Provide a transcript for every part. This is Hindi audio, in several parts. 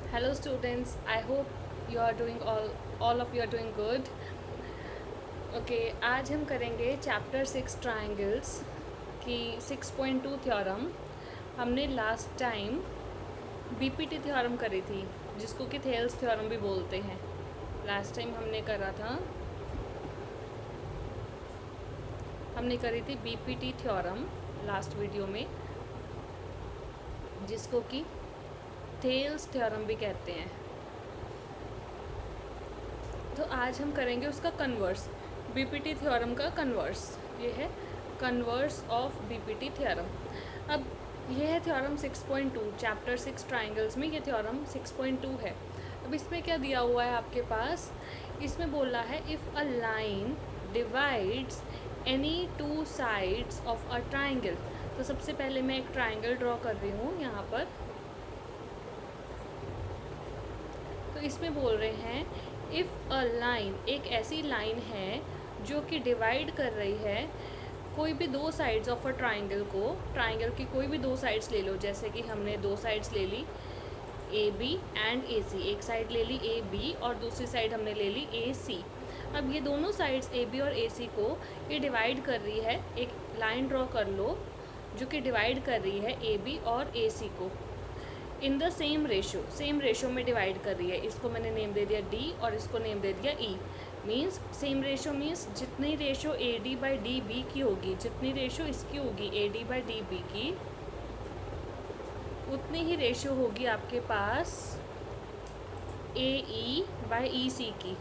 Hello students, I hope you are doing all of you are doing good. Okay आज हम करेंगे चैप्टर 6 ट्राइंगल्स की 6.2 थ्योरम। हमने लास्ट टाइम बीपीटी थ्योरम करी थी जिसको कि थेल्स थ्योरम भी बोलते हैं। लास्ट टाइम हमने करी थी बीपीटी थ्योरम लास्ट वीडियो में, जिसको कि थेल्स थ्योरम भी कहते हैं। तो आज हम करेंगे उसका कन्वर्स, बीपीटी थ्योरम का कन्वर्स। ये है कन्वर्स ऑफ बीपीटी थ्योरम। अब यह है थ्योरम 6.2, चैप्टर 6 ट्राइंगल्स में ये थ्योरम 6.2 है। अब इसमें क्या दिया हुआ है आपके पास, इसमें बोला है if a line divides any two sides of a triangle. तो सबसे पहले मैं एक ट्राइंगल ड्रॉ कर रही हूँ यहाँ पर। तो इसमें बोल रहे हैं इफ़ अ लाइन, एक ऐसी लाइन है जो कि डिवाइड कर रही है कोई भी दो साइड्स ऑफ अ ट्राइंगल को। ट्राइंगल की कोई भी दो साइड्स ले लो, जैसे कि हमने दो साइड्स ले ली ए बी एंड ए सी। एक साइड ले ली ए बी और दूसरी साइड हमने ले ली ए सी। अब ये दोनों साइड्स ए बी और ए सी को ये डिवाइड कर रही है। एक लाइन ड्रॉ कर लो जो कि डिवाइड कर रही है ए बी और ए सी को in the same ratio, same ratio में डिवाइड कर रही है। इसको मैंने नेम दे दिया डी और इसको नेम दे दिया E. Means same ratio means जितनी ratio A D by D B की होगी, जितनी रेशो इसकी होगी A D by D B की, उतनी ही रेशो होगी आपके पास ए ई बाई ई सी की।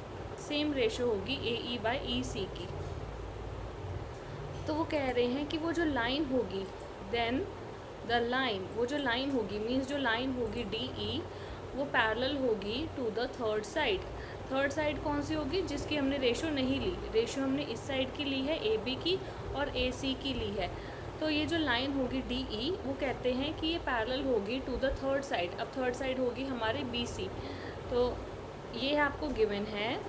सेम रेशो होगी ए ई बाई ई सी की। तो वो कह रहे हैं कि वो जो लाइन होगी, देन द लाइन, वो जो लाइन होगी मीन्स जो लाइन होगी डी ई, वो पैरेलल होगी to the third side. Third side कौन सी होगी, जिसकी हमने रेशो नहीं ली। रेशो हमने इस साइड की ली है ए बी की और ए सी की ली है। तो ये जो लाइन होगी डी ई, वो कहते हैं कि ये पैरेलल होगी टू द थर्ड साइड। अब थर्ड साइड होगी हमारी बी सी। तो ये आपको गिवन है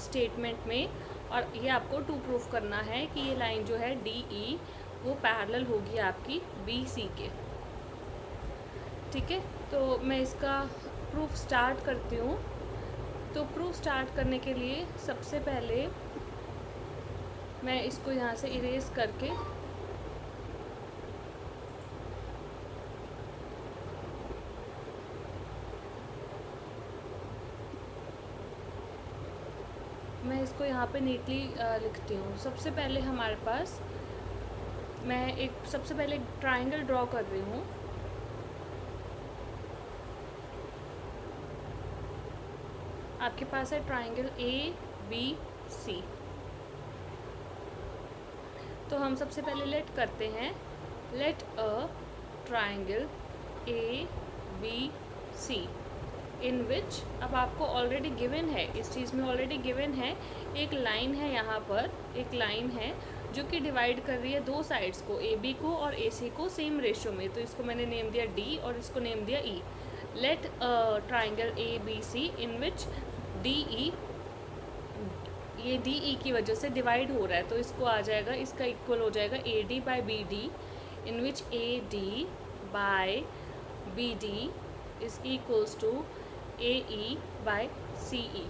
स्टेटमेंट में, और ये आपको टू प्रूफ करना है कि ये लाइन जो है डी ई वो पैरेलल होगी आपकी बी सी के। ठीक है, तो मैं इसका प्रूफ स्टार्ट करती हूँ। तो प्रूफ स्टार्ट करने के लिए सबसे पहले मैं इसको यहाँ से इरेज करके मैं इसको यहाँ पे नीटली लिखती हूँ। सबसे पहले हमारे पास, मैं एक सबसे पहले एक ट्राइंगल ड्रॉ कर रही हूँ। आपके पास है ट्राइंगल ए बी सी। तो हम सबसे पहले लेट करते हैं, let a triangle A B C in which, अब आपको ऑलरेडी गिवन है, इस चीज़ में ऑलरेडी गिवन है, एक लाइन है यहाँ पर, एक लाइन है जो कि डिवाइड कर रही है दो साइड्स को, ए बी को और ए सी को सेम रेशो में। तो इसको मैंने नेम दिया डी और इसको नेम दिया E. Let triangle A B C in which D E, ये डी ई की वजह से डिवाइड हो रहा है तो इसको आ जाएगा, इसका इक्वल हो जाएगा A D by B D, in which A D by B D is equals to A E by C E.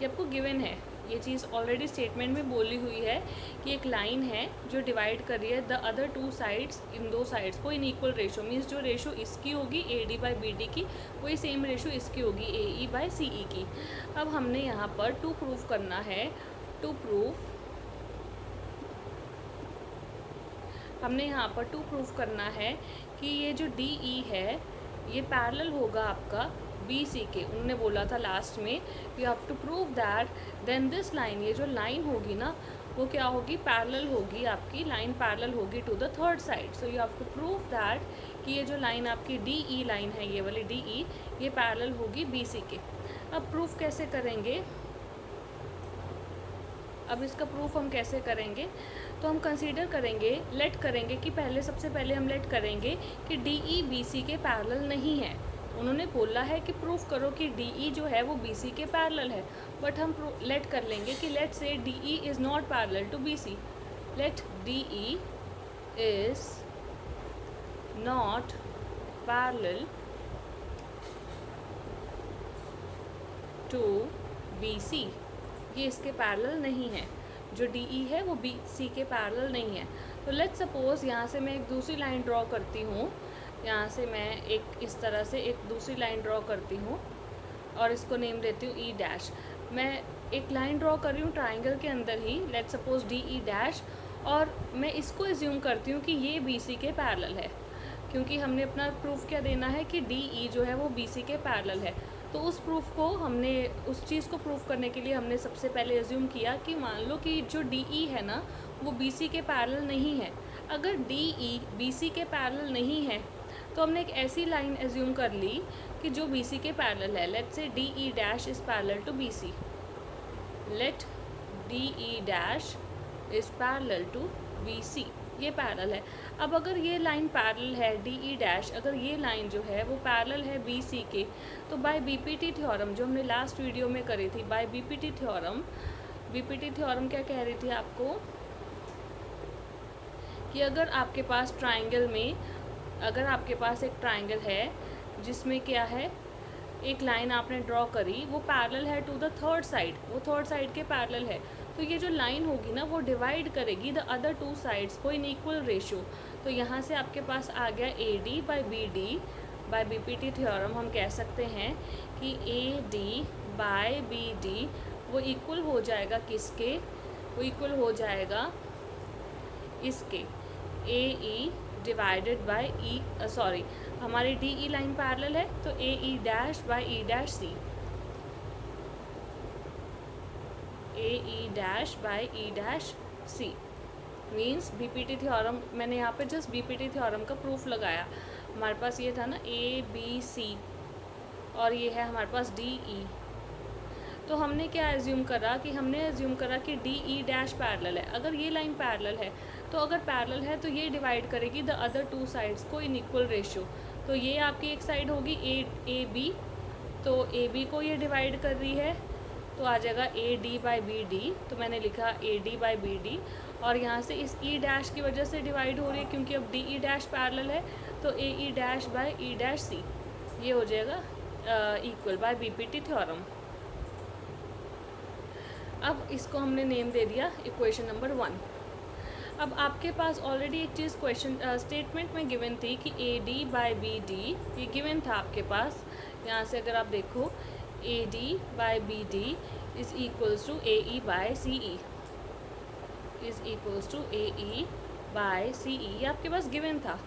ये आपको गिवन है, ये चीज़ ऑलरेडी स्टेटमेंट में बोली हुई है कि एक लाइन है जो डिवाइड कर रही है द अदर टू साइड्स, इन दो साइड्स को इन इक्वल रेशो। मीन्स जो रेशो इसकी होगी A D by B D की, वही सेम रेशो इसकी होगी ए ई बाई सी ई की। अब हमने यहाँ पर टू प्रूफ करना है। टू प्रूफ, हमने यहाँ पर टू प्रूफ करना है कि ये जो डी ई है ये पैरेलल होगा आपका बी सी के। उन्होंने बोला था लास्ट में, you have to prove that then this line, ये जो लाइन होगी ना वो क्या होगी, पैरेलल होगी, आपकी लाइन पैरेलल होगी to the third side. So you have to prove that कि ये जो लाइन आपकी डी ई लाइन है, ये वाली डी ई, ये पैरेलल होगी बी सी के। अब प्रूफ कैसे करेंगे, अब इसका प्रूफ हम कैसे करेंगे, तो हम कंसीडर करेंगे, लेट करेंगे कि पहले, सबसे पहले हम लेट करेंगे कि डी ई बी सी के पैरेलल नहीं है। उन्होंने बोला है कि प्रूफ करो कि डी ई जो है वो बी सी के पैरेलल है, बट हम लेट कर लेंगे कि let say D E is not parallel to B C. Let D E is not parallel to B C, ये इसके पैरेलल नहीं है। जो डी ई है वो बी सी के पैरेलल नहीं है। तो लेट्स सपोज़ यहाँ से मैं एक दूसरी लाइन ड्रॉ करती हूँ, यहाँ से मैं एक इस तरह से एक दूसरी लाइन ड्रॉ करती हूँ और इसको नेम देती हूँ ई डैश। मैं एक लाइन ड्रॉ कर रही हूँ ट्राइंगल के अंदर ही, let's suppose D E dash, और मैं इसको एज्यूम करती हूँ कि ये बी सी के पैरेलल है, क्योंकि हमने अपना प्रूफ क्या देना है कि डी ई जो है वो बी सी के पैरेलल है। तो उस प्रूफ को हमने, उस चीज़ को प्रूफ करने के लिए हमने सबसे पहले एज्यूम किया कि मान लो कि जो डी ई है ना वो बी सी के पैरेलल नहीं है। अगर डी ई बी सी के पैरेलल नहीं है तो हमने एक ऐसी लाइन एज्यूम कर ली कि जो बी सी के पैरेलल है। Let's say D E dash is parallel to B C, let D E dash is parallel to B C, ये पैरेलल है। अब अगर ये लाइन पैरेलल है डी ई डैश, अगर ये लाइन जो है वो पैरेलल है बी सी के, तो बाय बीपीटी थ्योरम जो हमने लास्ट वीडियो में करी थी, by BPT theorem, BPT theorem क्या कह रही थी आपको कि अगर आपके पास ट्राइंगल में, अगर आपके पास एक ट्राइंगल है जिसमें क्या है, एक लाइन आपने ड्रॉ करी, वो पैरेलल है टू द थर्ड साइड, वो थर्ड साइड के पैरेलल है, तो ये जो लाइन होगी ना वो डिवाइड करेगी द अदर टू साइड्स को इन इक्वल रेशियो। तो यहाँ से आपके पास आ गया A D by B D, by B P T theorem हम कह सकते हैं कि A D by B D वो इक्वल हो जाएगा किसके, वो इक्वल हो जाएगा इसके, A E divided by E, sorry हमारी डी ई लाइन पैरेलल है तो A E dash by E dash C, A E dash by E dash C means BPT theorem, मैंने यहाँ पे जस्ट बीपीटी थ्योरम का प्रूफ लगाया। हमारे पास ये था ना ए बी सी और ये है हमारे पास डी ई, तो हमने क्या एज्यूम करा कि हमने एज्यूम करा कि डी ई डैश पैरेलल है। अगर ये लाइन पैरेलल है तो अगर पैरेलल है तो ये डिवाइड करेगी द अदर टू साइड्स को इन इक्वल रेशियो। तो ये आपकी एक साइड होगी ए बी, तो ए बी को ये डिवाइड कर रही है तो आ जाएगा A D by B D, तो मैंने लिखा A D by B D, और यहाँ से इस ई डैश की वजह से डिवाइड हो रही है क्योंकि अब डी ई डैश पैरेलल है, तो A E dash by E dash C, ये हो जाएगा equal by B P T theorem. अब इसको हमने नेम दे दिया इक्वेशन नंबर 1। अब आपके पास ऑलरेडी एक चीज़ क्वेश्चन स्टेटमेंट में गिवन थी कि A D by B D, ये गिवन था आपके पास। यहाँ से अगर आप देखो A D by B D is equals to A E by C E, is equals to A E by C E, ये आपके पास गिवन था,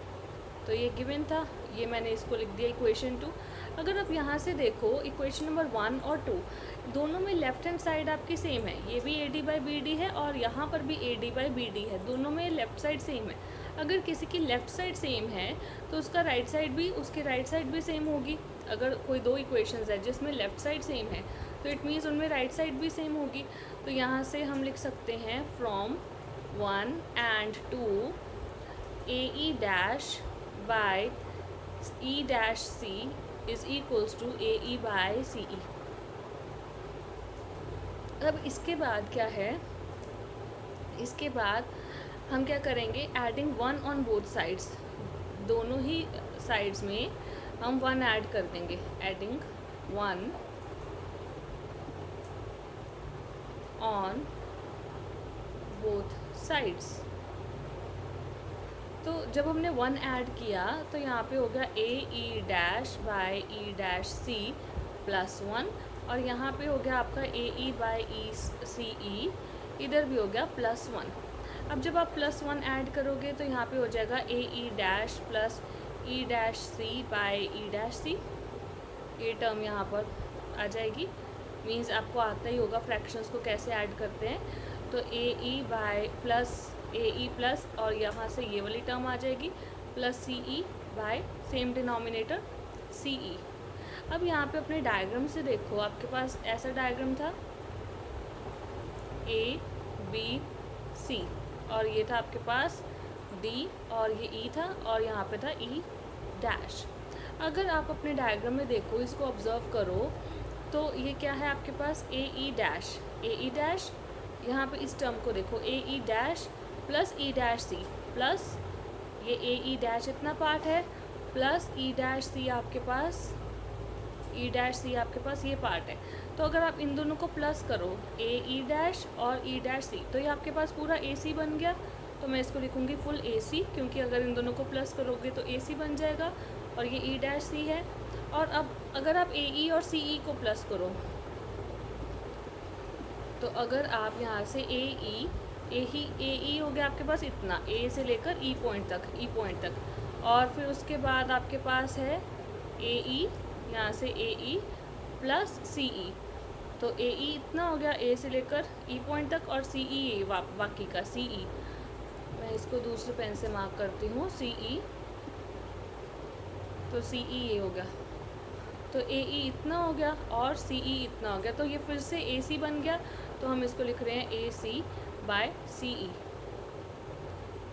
तो ये गिवन था, ये मैंने इसको लिख दिया इक्वेशन 2। अगर आप यहाँ से देखो इक्वेशन नंबर 1 और 2 दोनों में लेफ्ट हैंड साइड आपकी सेम है, ये भी A D by B D है और यहाँ पर भी A D by B D है, दोनों में लेफ़्ट साइड सेम है। अगर किसी की लेफ़्ट साइड सेम है तो उसका राइट साइड भी, उसकी राइट साइड भी सेम होगी। अगर कोई दो इक्वेशंस है जिसमें लेफ़्ट साइड सेम है तो इट मीन्स उनमें राइट साइड भी सेम होगी। तो यहाँ से हम लिख सकते हैं from 1 and 2 A E dash by E dash C is equals to A E by C E. अब इसके बाद क्या है, इसके बाद हम क्या करेंगे, एडिंग 1 ऑन बोथ साइड्स, दोनों ही साइड्स में हम 1 ऐड कर देंगे, एडिंग 1 ऑन बोथ साइड्स। तो जब हमने 1 ऐड किया तो यहाँ पे हो गया A E dash by E dash C plus 1, और यहाँ पे हो गया आपका ए ई बाई ई सी ई, इधर भी हो गया प्लस 1। अब जब आप प्लस 1 ऐड करोगे तो यहाँ पे हो जाएगा A E dash plus E dash C by E dash C, ये टर्म यहाँ पर आ जाएगी। मीन्स आपको आता ही होगा फ्रैक्शंस को कैसे ऐड करते हैं। तो A E by plus A E plus, और यहाँ से ये वाली टर्म आ जाएगी plus C E by same denominator C E. अब यहाँ पे अपने डायग्राम से देखो, आपके पास ऐसा डायग्राम था ए बी सी, और ये था आपके पास डी, और ये ई था, और यहाँ पे था ई डैश। अगर आप अपने डायग्राम में देखो, इसको ऑब्जर्व करो, तो ये क्या है आपके पास ए ई डैश, ए ई डैश, यहाँ पे इस टर्म को देखो A E dash plus E dash C plus ये ए ई डैश इतना पार्ट है प्लस ई डैश सी आपके पास, ई डैश सी आपके पास ये पार्ट है। तो अगर आप इन दोनों को प्लस करो ए ई डैश और ई डैश सी, तो ये आपके पास पूरा ए सी बन गया। तो मैं इसको लिखूँगी फुल ए सी, क्योंकि अगर इन दोनों को प्लस करोगे तो ए सी बन जाएगा और ये ई डैश सी है। और अब अगर आप ए ई और सी ई को प्लस करो, तो अगर आप यहाँ से ए ई हो गया आपके पास इतना, ए से लेकर ई पॉइंट तक, और फिर उसके बाद आपके पास है ए ई, यहाँ से ए ई प्लस सी ई, तो ए ई इतना हो गया ए से लेकर ई पॉइंट तक, और सी ई बाकी का सी ई, मैं इसको दूसरे पेन से मार्क करती हूँ सी ई, तो सी ई ये हो गया, तो ए ई इतना हो गया और सी ई इतना हो गया, तो ये फिर से ए सी बन गया। तो हम इसको लिख रहे हैं ए सी बाय सी ई,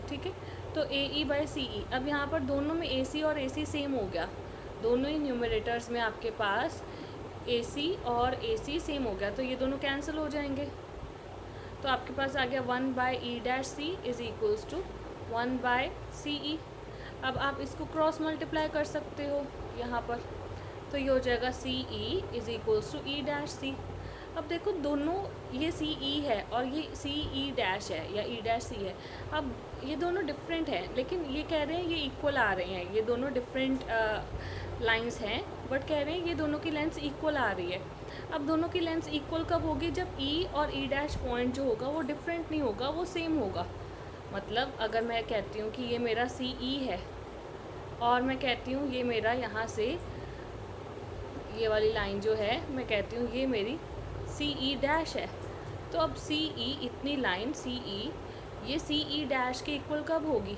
ठीक है। तो A E by C E, अब यहाँ पर दोनों में ए सी और ए सी सेम हो गया, दोनों ही न्यूमरेटर्स में आपके पास ए सी और ए सी सेम हो गया, तो ये दोनों कैंसिल हो जाएंगे। तो आपके पास आ गया 1 by E dash C is equals to 1 by C E. अब आप इसको क्रॉस मल्टीप्लाई कर सकते हो यहाँ पर, तो ये हो जाएगा C E is equals to E dash C. अब देखो दोनों, ये सी ई है और ये सी ई डैश है या ई डैश सी है, अब ये दोनों डिफरेंट हैं, लेकिन ये कह रहे हैं ये इक्वल आ रहे हैं, ये दोनों डिफरेंट लाइंस हैं, बट कह रहे हैं ये दोनों की लेंथ इक्वल आ रही है। अब दोनों की लेंथ इक्वल कब होगी? जब ई और ई डैश पॉइंट जो होगा वो डिफरेंट नहीं होगा, वो सेम होगा। मतलब अगर मैं कहती हूँ कि ये मेरा सी ई है और मैं कहती हूँ ये मेरा यहाँ से ये वाली लाइन जो है, मैं कहती हूँ ये मेरी सी ई डैश है, तो अब सी ई इतनी लाइन सी ई ये सी ई डैश के इक्वल कब होगी?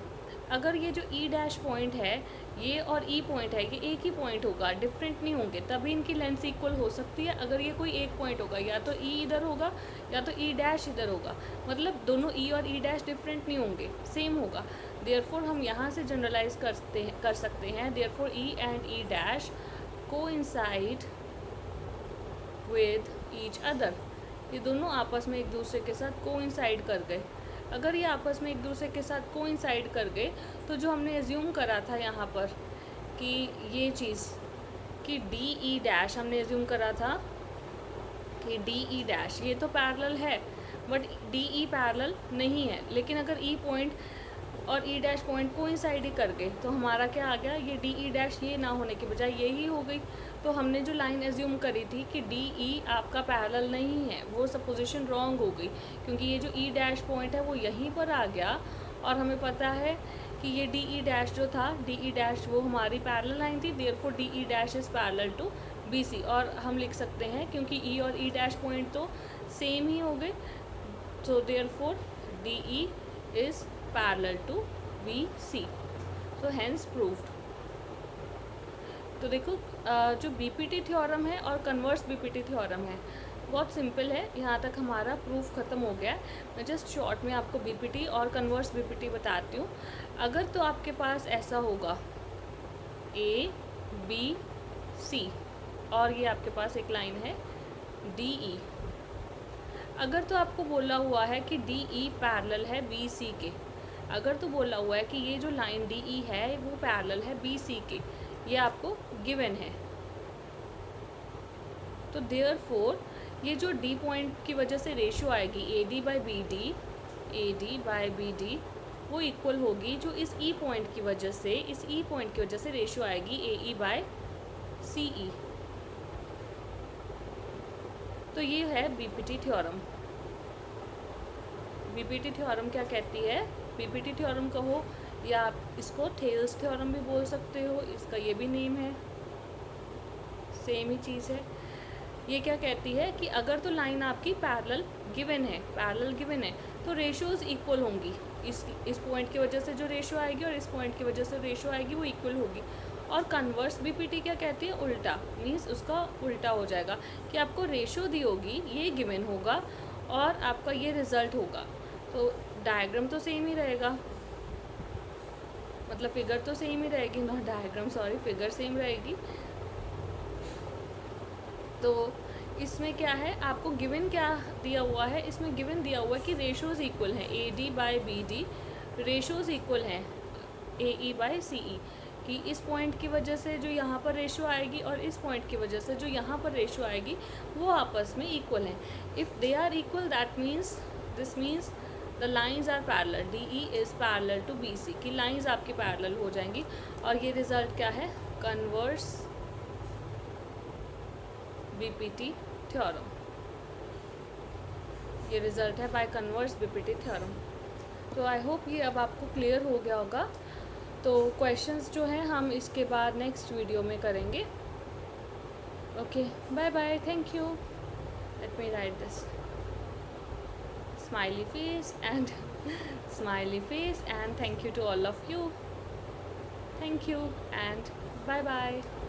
अगर ये जो ई डैश पॉइंट है ये और ई पॉइंट है ये एक ही पॉइंट होगा, डिफरेंट नहीं होंगे, तभी इनकी लेंथ इक्वल हो सकती है। अगर ये कोई एक पॉइंट होगा, या तो ई इधर होगा या तो ई डैश इधर होगा, मतलब दोनों ई और ई डैश डिफरेंट नहीं होंगे, सेम होगा। देयरफॉर हम यहाँ से जनरलाइज कर सकते हैं, therefore E and E dash coincide with each other, ये दोनों आपस में एक दूसरे के साथ कोइंसाइड कर गए। अगर ये आपस में एक दूसरे के साथ कोइंसाइड कर गए, तो जो हमने एज्यूम करा था यहाँ पर कि ये चीज़ कि डी ई डैश, हमने एज्यूम करा था कि डी ई डैश ये तो पैरेलल है, बट डी ई पैरेलल नहीं है। लेकिन अगर ई पॉइंट और ई डैश पॉइंट कोइंसाइड ही कर गए, तो हमारा क्या आ गया, ये डी ई डैश ये ना होने के बजाय ये ही हो गई। तो हमने जो लाइन एज्यूम करी थी कि डी ई आपका पैरेलल नहीं है, वो सपोजिशन रॉन्ग हो गई, क्योंकि ये जो ई डैश पॉइंट है वो यहीं पर आ गया, और हमें पता है कि ये डी ई डैश जो था, डी ई डैश वो हमारी पैरेलल लाइन थी, therefore D E dash is parallel to B C. और हम लिख सकते हैं क्योंकि ई और ई डैश पॉइंट तो सेम ही हो गए, so therefore DE is parallel to BC, so hence proved। तो देखो जो बीपीटी थ्योरम है और कन्वर्स बीपीटी थ्योरम है बहुत सिंपल है, यहाँ तक हमारा प्रूफ ख़त्म हो गया। मैं जस्ट शॉर्ट में आपको बीपीटी और कन्वर्स बीपीटी बताती हूँ। अगर तो आपके पास ऐसा होगा ए बी सी और ये आपके पास एक लाइन है डी ई, अगर तो आपको बोला हुआ है कि डी ई पैरेलल है बी सी के, अगर तो बोला हुआ है कि ये जो लाइन डी ई है वो पैरेलल है बी सी के, ये आपको गिवन है, तो देयरफॉर ये जो डी पॉइंट की वजह से रेशियो आएगी A D by B D वो इक्वल होगी जो इस ई पॉइंट की वजह से, इस ई पॉइंट की वजह से रेशियो आएगी ए ई बाय सी ई। तो ये है बीपीटी थ्योरम। बीपीटी थ्योरम क्या कहती है? बीपीटी थ्योरम कहो या आप इसको थेल्स थ्योरम भी बोल सकते हो, इसका ये भी नेम है, सेम ही चीज़ है। ये क्या कहती है कि अगर तो लाइन आपकी पैरेलल गिवन है तो रेशियोज इक्वल होंगी, इस पॉइंट की वजह से जो रेशियो आएगी और इस पॉइंट की वजह से रेशियो आएगी वो इक्वल होगी। और कन्वर्स बीपीटी क्या कहती है? उल्टा, मीन्स उसका उल्टा हो जाएगा कि आपको रेशियो दी होगी, ये गिवन होगा और आपका ये रिज़ल्ट होगा, तो डायग्राम तो सेम ही रहेगा, मतलब फिगर तो सेम ही रहेगी, not diagram, sorry, figure same रहेगी। तो इसमें क्या है, आपको गिवन क्या दिया हुआ है? इसमें गिवन दिया हुआ है कि रेशियोज इक्वल हैं, A D by B D ratios equal हैं ए ई बाई सी ई, कि इस पॉइंट की वजह से जो यहाँ पर रेशियो आएगी और इस पॉइंट की वजह से जो यहाँ पर रेशियो आएगी वो आपस में इक्वल हैं. If they are equal that means this means the lines are parallel. D E is parallel to B C, की लाइन्स आपकी पैरेलल हो जाएंगी. और ये रिज़ल्ट क्या है? Converse BPT theorem. ये रिज़ल्ट है बाय कन्वर्स बीपीटी थ्योरम. तो आई होप ये अब आपको क्लियर हो गया होगा. तो क्वेश्चंस जो हैं हम इसके बाद नेक्स्ट वीडियो में करेंगे. Okay, bye bye, thank you. Let me write this smiley face and smiley face, and thank you to all of you. Thank you and bye bye.